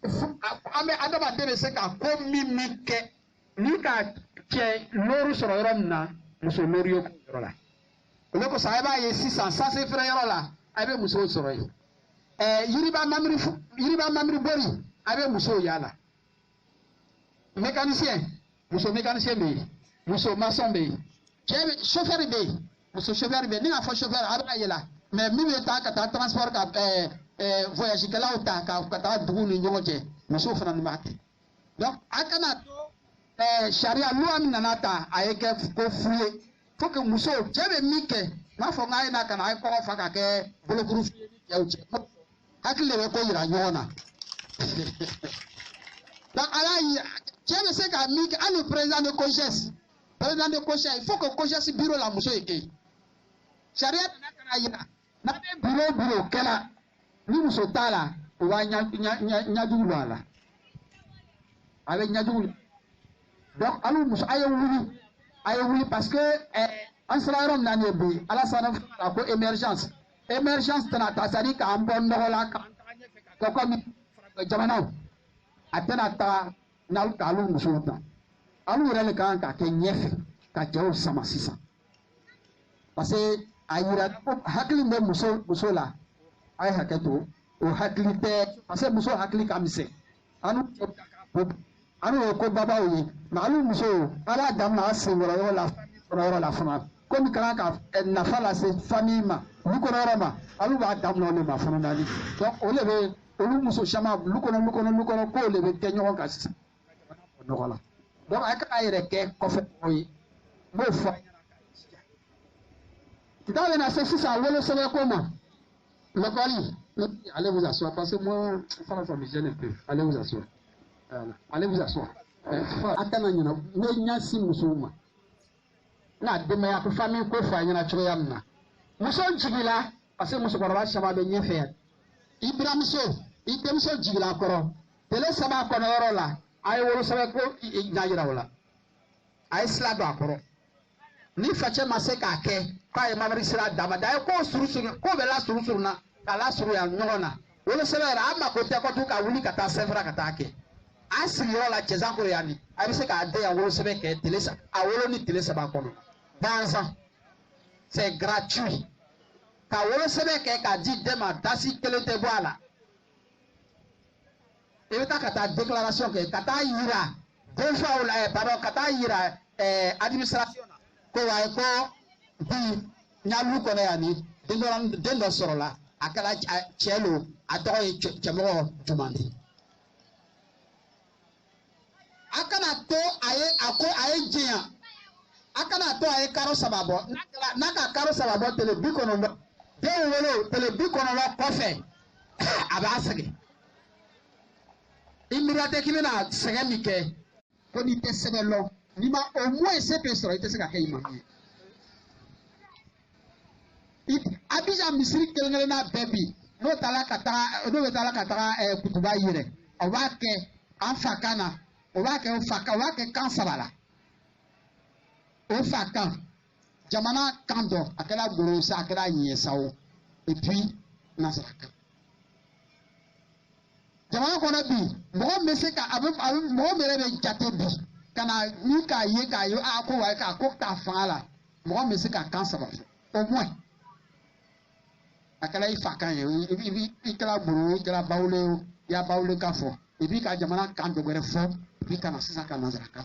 an bɛ adamaden bɛ se ka ko min kɛ ni ka cɛ lóru sɔrɔ yɔrɔ min na muso lóru ye yɔrɔ la o de kosɔn a b'a ye sisan sanse feere yɔrɔ la a bɛ musow sɔrɔ yen yiriba mamiri bori a bɛ musow yala mécanicien muso mécanicien bɛ yen muso maçon bɛ yen chauffeur be muso chauffeur be ni nga fo chauffeur aba yela mais mi be ta ka ta transport ka voyage kala o ta ka ta dugu ni nyoje muso fana ni mate donc akana to sharia loi mi nanata ayeke ko fuye faut que muso jebe mike ma fo ngai na kana ay ko fa ka ke bolokuru ya uche hakile be ko yira nyona donc ala jebe se ka mike anu président de COJES il faut que COJES bureau la muso eke sharia na kana yira na be bureau kala ni muso tala wa nya dulala avec nyadul donc alu muso ayo wuli parce que en sera na ne bi ala sana ko émergence tana tasari ka ambon la ka ko mi jamana atana ta nal ka alu muso ta alu rele kan ka ke nyefe ka jaw sama sisa parce que ayira hakli me muso la ay hakato o hakli te parce que muso hakli kamise anu ko baba oye malu muso ala damna asengora yo la fana comme quand ka na fala se famille ma lu ko rama alu ba damna le ma fana dali donc o le be olu muso chama lu ko ko le be kenyo ka sisa no wala donc aka ayre ke ko fe oye mo fa dans na se sisa wolo se be comment le bali allez vous asseoir parce que moi ça me gêne un peu allez vous asseoir. Allez vous asseoir. Attends, ne nyasi musuma. Na dema ya famille ko fa nyana chiro yamna. Muso jigila parce que muso korwa shama be nyefe. Ibrahim so, item so jigila koro. Tele sama kono rola. Ay woro sabe ko nyajira wala. Ay sla do akoro. Ni fache maseka ke. Pa e mamri sira dama da ko suru ko be la suru na. Kala suru ya nyona. Wolo sabe ra ama ko te ko tu ka wuli kata sefra kata ke. Asiri la chezango yani abise ka ade awolo sebe ke telesa awolo ni telesa ba kono danza c'est gratuit ka awolo sebe ke ka di dema dasi kelete boala evita kata déclaration ke kata yira deux fois ou pardon kata yira administration ko wa ko di nyalu kono yani dendo sorola akala chelo atoy chemo jumandi akana to aye jiya akana to aye karo sababo naka karo sababo tele bikono ndo de wolo tele bikono lo kofe abasage immirate kimena segemike ko ni tesebelo ni ma au moins c'est pesoro itesega kayima abija misiri kelengele na bebi no talaka kutuba yire obake anfakana obake kan sabala ofakan jamana kando akela gorosa akela nyesawo et puis nasraka jamana kona bi mo meseka mo mere be jate bi kana ni ka yo ako wa ka ko ka fala mo meseka kan sabala au moins akela ifakan ye ikela goro ikela bawle ya bawle ka fo et puis ka jamana kando gore fo puis kana sisa kana nasraka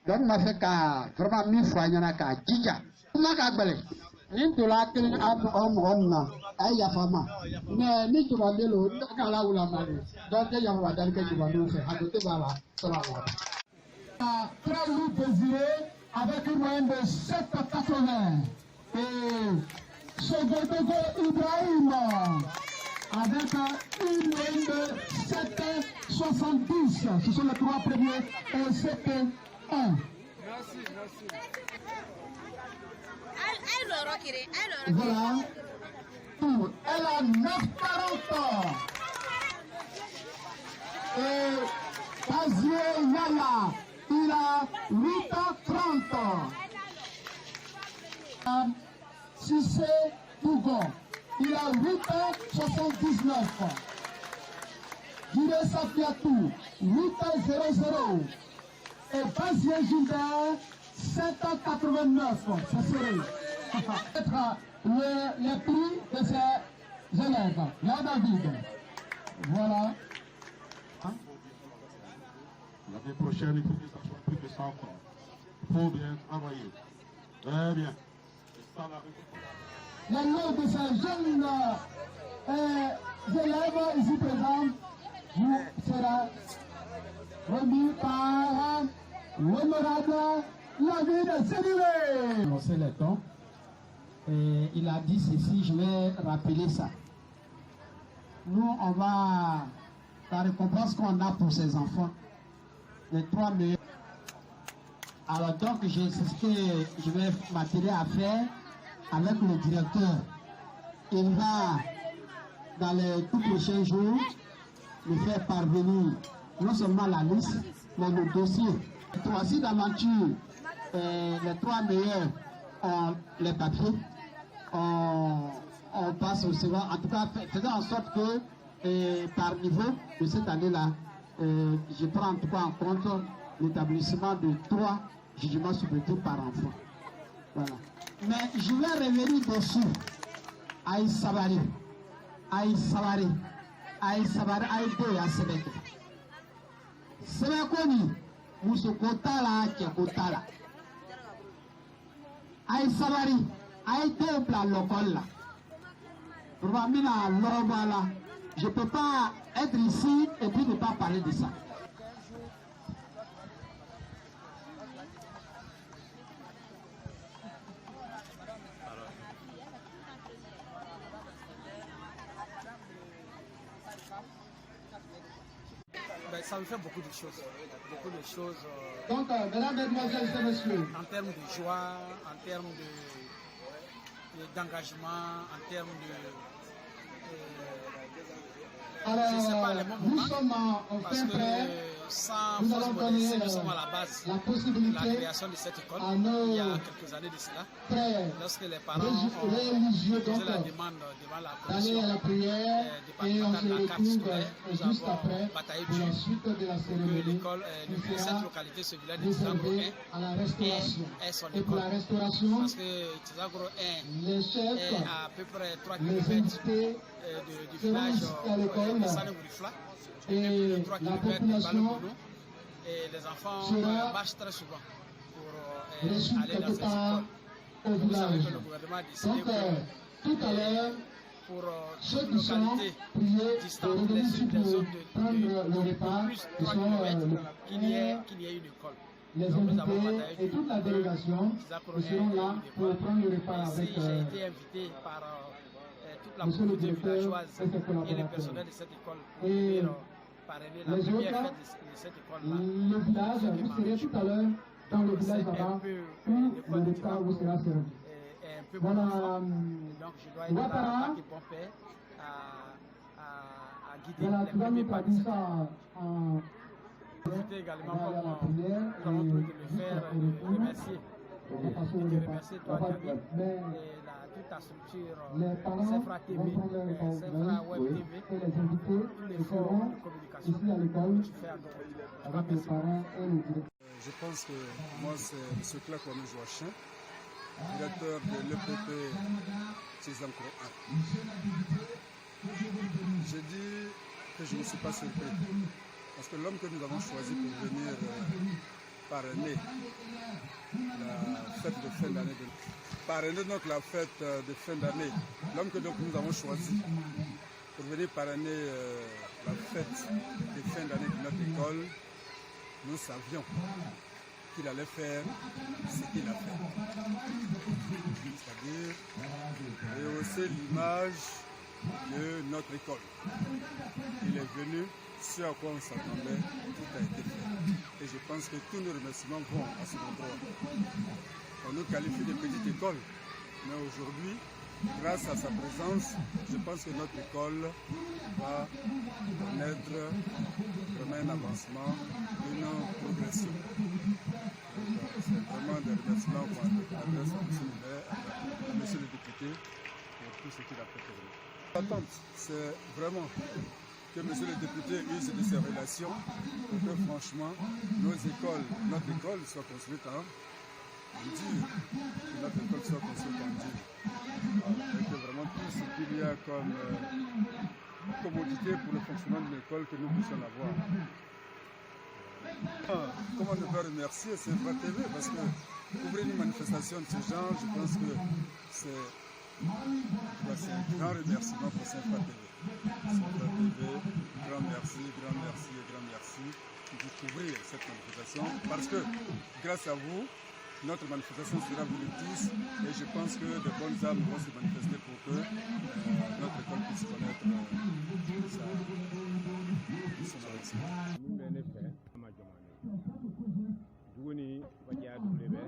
donc ma fait ka vraiment mi fois nyana ka jija kuma ka gbele ni to la kin am onna ay ya fama mais ni to bandelo ka la wula mali donc ya wa dal ke jibando fait ha te baba salamu très lourd désiré avec une moyenne de 7,80 et Sogodogo Ibrahim avec une moyenne de 7,70. Ce sont les trois premiers et 7,1. Voilà. Elle a 9,40. Et Azier Yaya, il a 8,30. Sissé Tougon, il a 8,79. Gire Safiatou, 8,00. Et Basien Gilbert, 7,89. C'est serré. Le prix de ces élèves. Là, David. Voilà. L'année prochaine, il faut que ça soit plus de 100 francs. faut bien travailler. Très bien. Le nom de ces jeunes élèves ici présents vous sera remis par l'honorable David Sédilé. Annoncer les dons. Et il a dit ceci, je vais rappeler ça. Nous, on va, la récompense qu'on a pour ces enfants, les 3 meilleurs. Alors donc, c'est ce que je vais m'atteler à faire avec le directeur. Il va, dans les tout prochains jours, me faire parvenir non seulement la liste, mais le dossier. Voici d'aventure, les 3 meilleurs ont les papiers. On passe au second. En tout cas, faisons en sorte que par niveau de cette année-là, je prends en tout cas en compte l'établissement de 3 jugements supplétifs par enfant. Voilà. Mais je vais revenir dessus. Aïe Sabari, Aïe Sabari, Aïe Sabari, Aïe Deux à Sébec. Sébekoni, Moussou Kotala, Kotala. Aïe Sabari, Aïe Deux Pla Lokola. Je ne peux pas être ici et puis ne pas parler de ça. Ben, ça me fait beaucoup de choses. Beaucoup de choses. Donc, mesdames, mesdemoiselles et messieurs, en termes de joie, en termes d'engagement, en termes de. alors, je sais pas, les nous sommes en fin prêt. Sans nous allons donner nous sommes à la base la de possibilité la création de cette école à nos il y a quelques années de cela. frères Lorsque les parents religieux ont posé la demande devant la d'aller à la prière et on se retrouve juste avons après bataillé pour la dur suite de la que cérémonie l'école qui de sera cette localité, ce village de Tizangro réservée à la restauration. est son Et pour la école. restauration, Parce que Tizangro les chefs, est à peu près 3 les km invités du seront village ici à l'école de Sané-Gourifla, et 3 la km de population Balogono. Et les enfants sera marchent très souvent pour reçue aller dans quelque ces part écoles. au Vous savez village. que le gouvernement a décidé Donc, tout à l'heure, pour ceux toute qui sont localité priés de distante, revenir ici des pour zones prendre de le repas, plus de qui 3 sont km, qu'il y ait une école. les Donc, nous avons invités bataillé et toute la pour que délégation qui seront là pour prendre le repas avec Ici, j'ai été invité par toute la monsieur le communauté directeur villageoise et ses et les collaborateurs. personnels de cette école pour Et venir parrainer la les première autres, fête de cette école-là. le village, vous serez tout à l'heure dans le village là-bas où le repas vous sera servi. Et un peu Voilà, mon enfant. Et donc je dois être là en tant que bon père à guider voilà, les tu vas premiers nous pas de traduire cette ça en profiter également on va aller à la comme prière nous avons et trouvé de le juste faire, après de le cours, remercier. on va passer au De repas. remercier Il n'y toi, a pas de Gabi, problème. Mais et toute ta structure, les parents Sefra TV, vont prendre leur repas au Sefra Web village TV, et les invités tous les qui forums seront de communication ici à l'école que tu fais à nos avec les parents et le directeur. Je pense que moi, c'est M. Clapone Joachim, directeur de l'EPP Tizangro 1. J'ai dit que je ne suis pas surpris, parce que l'homme que nous avons choisi pour venir parrainer la fête de fin d'année, parrainer donc la fête de fin d'année, l'homme que donc nous avons choisi pour venir parrainer la fête de fin d'année de notre école, nous savions qu'il allait faire ce qu'il a fait. C'est-à-dire rehausser l'image de notre école. Il est venu, ce à quoi on s'attendait, tout a été fait. Et je pense que tous nos remerciements vont à ce endroit. On nous qualifie de petite école, mais aujourd'hui, grâce à sa présence, je pense que notre école va connaître vraiment un avancement, une progression. C'est vraiment des remerciements qu'on adresse à M. le maire, à M. le député pour tout ce qu'il a fait pour nous. L'attente, c'est vraiment que M. le député use de ses relations pour que franchement notre école soit construite en dur, que notre école soit construite en dur. Et que vraiment tout ce qu'il y a comme commodité pour le fonctionnement de l'école que nous puissions avoir. Comment ne pas remercier Saint-Fra TV, parce que ouvrir une manifestation de ce genre, je pense que c'est un grand remerciement pour Saint-Fra TV. Saint-Fra TV, grand merci d'ouvrir cette manifestation, parce que grâce à vous, notre manifestation sera vue de tous, et je pense que de bonnes âmes vont se manifester pour que notre école puisse connaître son avancement. Duguni badia dulebe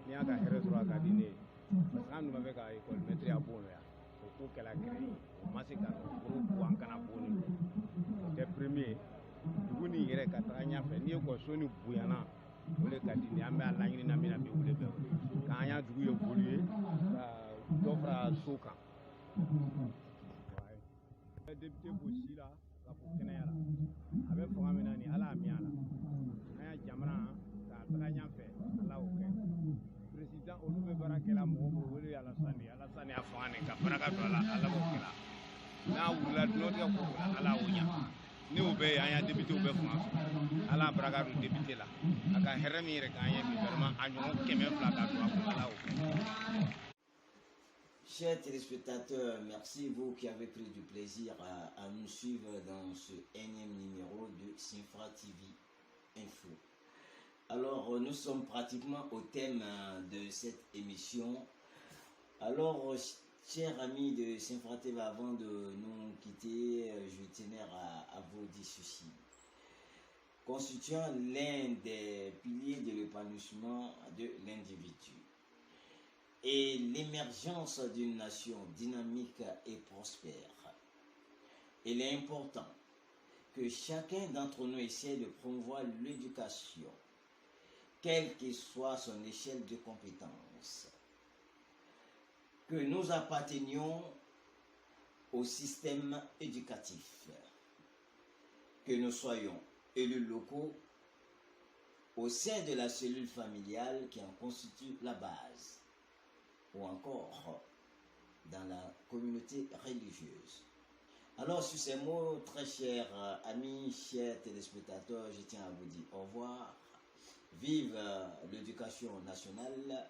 ni aga hɛrɛ sɔrɔ a ka di ne ye parce que an dun b'a fɛ ka école maîtrise a bon ya o ko kɛla gɛrɛ ye o ma se ka foro ko an kana bon ni o tɛ premier duguni yɛrɛ ka taga ɲɛfɛ ni école ni bonyana o de ka di ne an bɛ a laɲini na min na bi wele bɛɛ k'an y'a dugu évoluer ka dɔ fara so kan député bɔ si la ka bɔ kɛnɛya la a bɛ fanga min na ni ala y'a min a la an y'a jamana k'a taga ɲɛfɛ ala y'o kɛ président olu bɛ baara kɛla mɔgɔ bolo wele Alasani y'a fanga nin ka baraka don a la ala b'o kɛla n'a wulila dunɔtigɛ ko ala y'o ɲa ni o bɛɛ ye an y'a député bɛɛ fanga sɔrɔ ala baraka don député la a ka hɛrɛ min yɛrɛ k'an ye bi vraiment a ɲɔgɔn 100 ka don a kun ala y'o kɛ. Chers téléspectateurs, merci vous qui avez pris du plaisir à nous suivre dans ce énième numéro de Saint-Fra TV Info. Alors, nous sommes pratiquement au thème de cette émission. Alors, chers amis de Saint-Fra TV, avant de nous quitter, je tenais à vous dire ceci. Constituant l'un des piliers de l'épanouissement de l'individu et l'émergence d'une nation dynamique et prospère, il est important que chacun d'entre nous essaie de promouvoir l'éducation, quelle que soit son échelle de compétences, que nous appartenions au système éducatif, que nous soyons élus locaux au sein de la cellule familiale qui en constitue la base, ou encore dans la communauté religieuse. Alors, sur ces mots, très chers amis, chers téléspectateurs, je tiens à vous dire au revoir. Vive l'éducation nationale,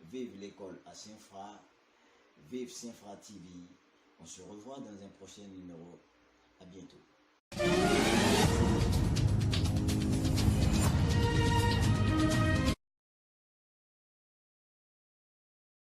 vive l'école à Saint-Fra, vive Saint-Fra TV. On se revoit dans un prochain numéro. À bientôt.